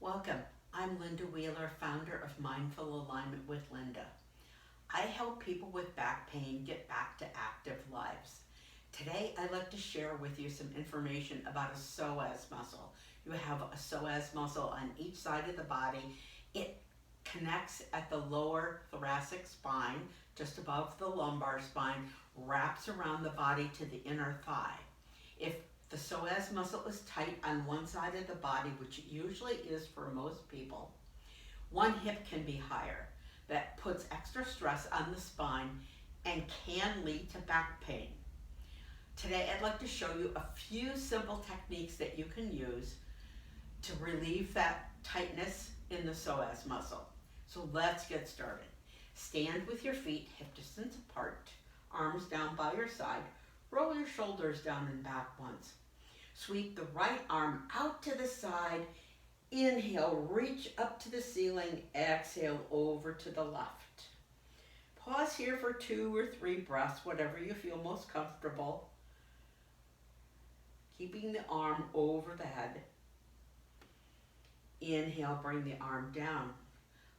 Welcome. I'm Linda Wheeler, founder of Mindful Alignment with Linda. I help people with back pain get back to active lives. Today, I'd like to share with you some information about a psoas muscle. You have a psoas muscle on each side of the body. It connects at the lower thoracic spine, just above the lumbar spine, wraps around the body to the inner thigh. If the psoas muscle is tight on one side of the body, which it usually is for most people, one hip can be higher. That puts extra stress on the spine and can lead to back pain. Today, I'd like to show you a few simple techniques that you can use to relieve that tightness in the psoas muscle. So let's get started. Stand with your feet hip distance apart, arms down by your side. Roll your shoulders down and back once. Sweep the right arm out to the side. Inhale, reach up to the ceiling. Exhale, over to the left. Pause here for 2 or 3 breaths, whatever you feel most comfortable. Keeping the arm over the head. Inhale, bring the arm down.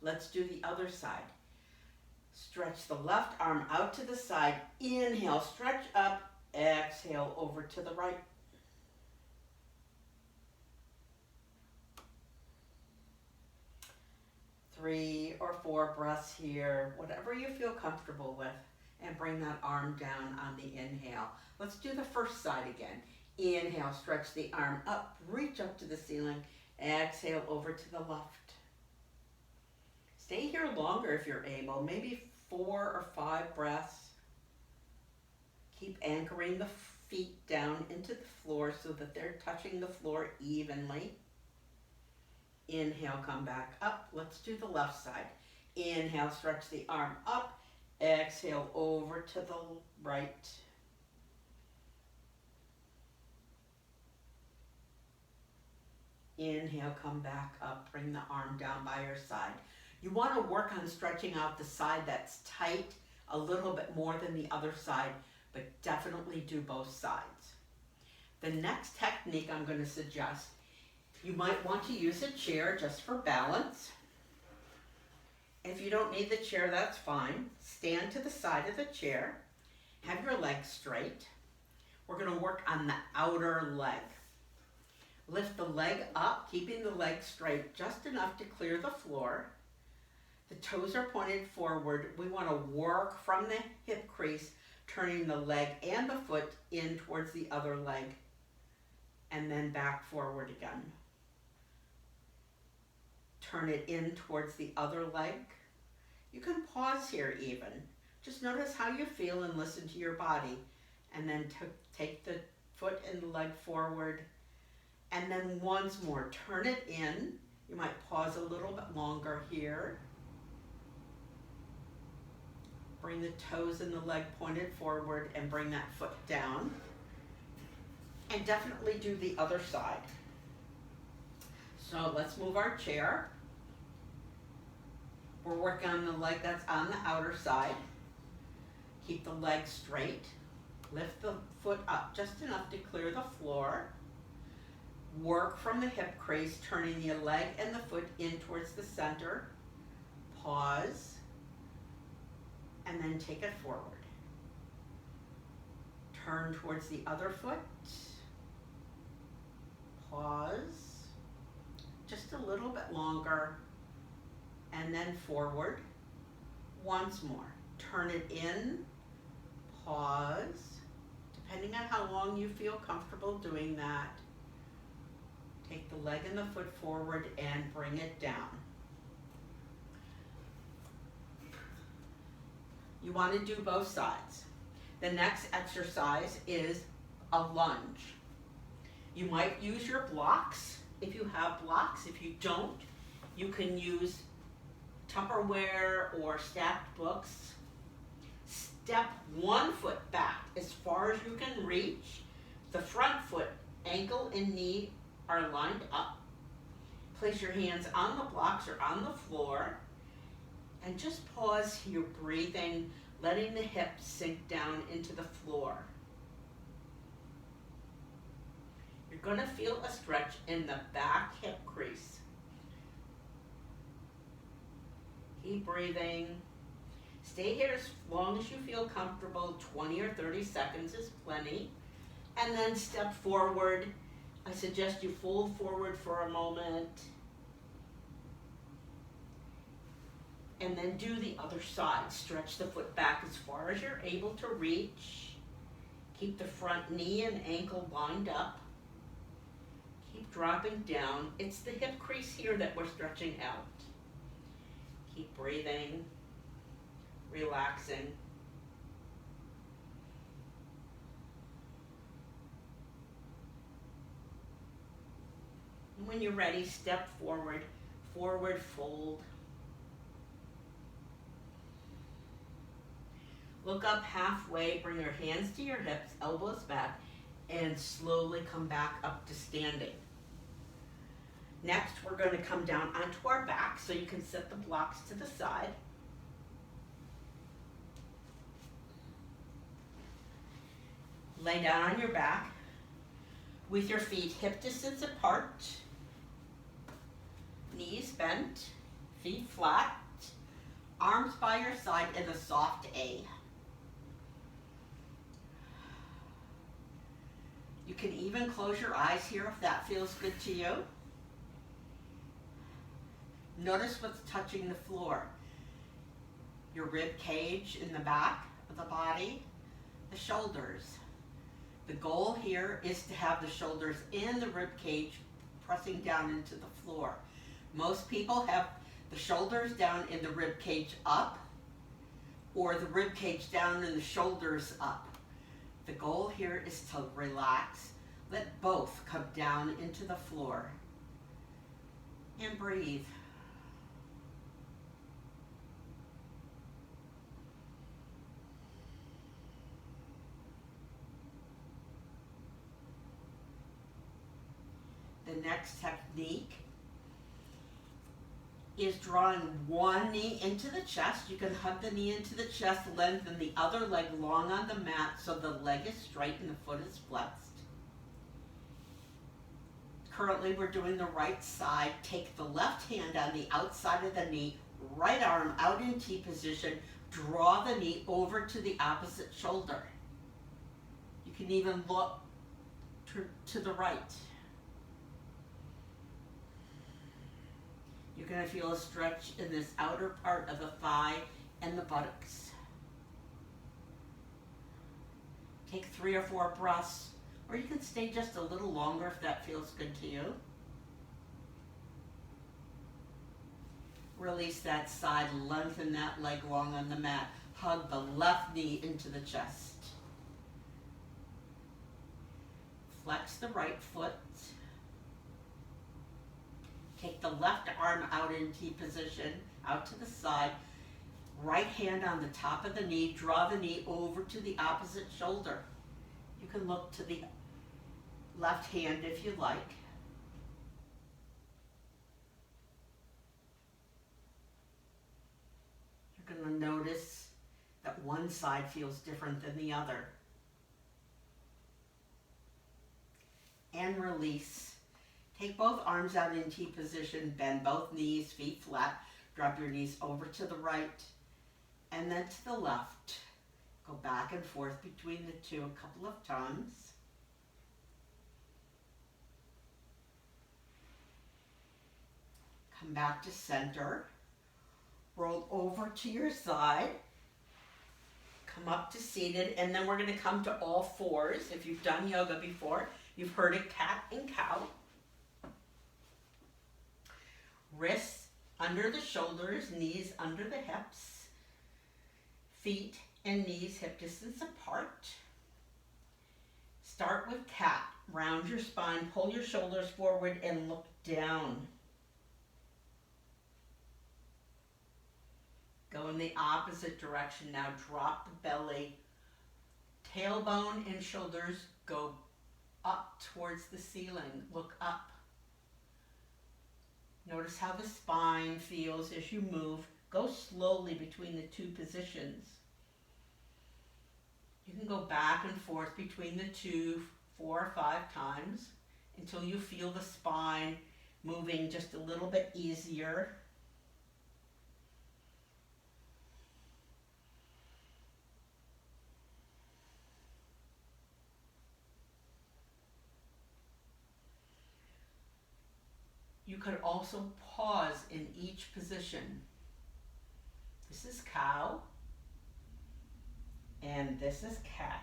Let's do the other side. Stretch the left arm out to the side. Inhale, stretch up. Exhale, over to the right. Three or 4 breaths here, whatever you feel comfortable with, and bring that arm down on the inhale. Let's do the first side again. Inhale, stretch the arm up, reach up to the ceiling. Exhale, over to the left. Stay here longer if you're able, maybe 4 or 5 breaths. Keep anchoring the feet down into the floor so that they're touching the floor evenly. Inhale, come back up. Let's do the left side. Inhale, stretch the arm up. Exhale, over to the right. Inhale, come back up. Bring the arm down by your side. You want to work on stretching out the side that's tight a little bit more than the other side, but definitely do both sides. The next technique I'm going to suggest, you might want to use a chair just for balance. If you don't need the chair, that's fine. Stand to the side of the chair. Have your legs straight. We're going to work on the outer leg. Lift the leg up, keeping the leg straight just enough to clear the floor. The toes are pointed forward. We want to work from the hip crease, turning the leg and the foot in towards the other leg, and then back forward again. Turn it in towards the other leg. You can pause here even. Just notice how you feel and listen to your body. And then take the foot and the leg forward. And then once more, turn it in. You might pause a little bit longer here. Bring the toes and the leg pointed forward and bring that foot down. And definitely do the other side. So let's move our chair. We're working on the leg that's on the outer side. Keep the leg straight. Lift the foot up just enough to clear the floor. Work from the hip crease, turning the leg and the foot in towards the center. Pause. And then take it forward. Turn towards the other foot. Pause. Just a little bit longer. And then forward. Once more. Turn it in. Pause. Depending on how long you feel comfortable doing that. Take the leg and the foot forward and bring it down. You want to do both sides. The next exercise is a lunge. You might use your blocks if you have blocks. If you don't, you can use Tupperware or stacked books. Step one foot back as far as you can reach. The front foot, ankle and knee are lined up. Place your hands on the blocks or on the floor. And just pause here, breathing, letting the hips sink down into the floor. You're going to feel a stretch in the back hip crease. Keep breathing. Stay here as long as you feel comfortable. 20 or 30 seconds is plenty. And then step forward. I suggest you fold forward for a moment. And then do the other side. Stretch the foot back as far as you're able to reach. Keep the front knee and ankle lined up. Keep dropping down. It's the hip crease here that we're stretching out. Keep breathing, relaxing. And when you're ready, step forward, forward fold. Look up halfway, bring your hands to your hips, elbows back, and slowly come back up to standing. Next, we're going to come down onto our back so you can set the blocks to the side. Lay down on your back with your feet hip distance apart, knees bent, feet flat, arms by your side in a soft A. You can even close your eyes here if that feels good to you. Notice what's touching the floor. Your rib cage in the back of the body, the shoulders. The goal here is to have the shoulders in the rib cage pressing down into the floor. Most people have the shoulders down and the rib cage up, or the rib cage down and the shoulders up. The goal here is to relax. Let both come down into the floor. And breathe. The next technique is drawing one knee into the chest. You can hug the knee into the chest, lengthen the other leg long on the mat so the leg is straight and the foot is flexed. Currently we're doing the right side. Take the left hand on the outside of the knee, right arm out in T position, draw the knee over to the opposite shoulder. You can even look to the right. You're going to feel a stretch in this outer part of the thigh and the buttocks. Take 3 or 4 breaths, or you can stay just a little longer if that feels good to you. Release that side, lengthen that leg long on the mat. Hug the left knee into the chest. Flex the right foot. Take the left arm out in T position, out to the side. Right hand on the top of the knee. Draw the knee over to the opposite shoulder. You can look to the left hand if you like. You're going to notice that one side feels different than the other. And release. Take both arms out in T position, bend both knees, feet flat, drop your knees over to the right and then to the left. Go back and forth between the two a couple of times. Come back to center. Roll over to your side. Come up to seated, and then we're going to come to all fours. If you've done yoga before, you've heard it cat and cow. Wrists under the shoulders, knees under the hips, feet and knees hip distance apart. Start with cat. Round your spine, pull your shoulders forward and look down. Go in the opposite direction now. Drop the belly. Tailbone and shoulders go up towards the ceiling. Look up. Notice how the spine feels as you move. Go slowly between the two positions. You can go back and forth between the two 4 or 5 times until you feel the spine moving just a little bit easier. You could also pause in each position. This is cow, and this is cat.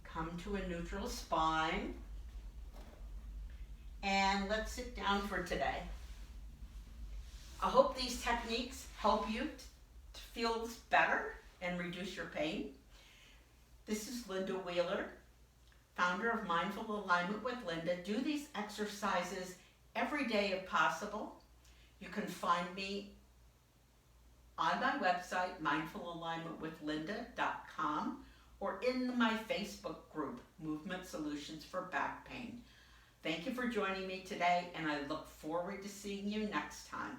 Come to a neutral spine, and let's sit down for today. I hope these techniques help you to feel better and reduce your pain. This is Linda Wheeler, founder of Mindful Alignment with Linda. Do these exercises every day if possible. You can find me on my website, mindfulalignmentwithlinda.com, or in my Facebook group, Movement Solutions for Back Pain. Thank you for joining me today, and I look forward to seeing you next time.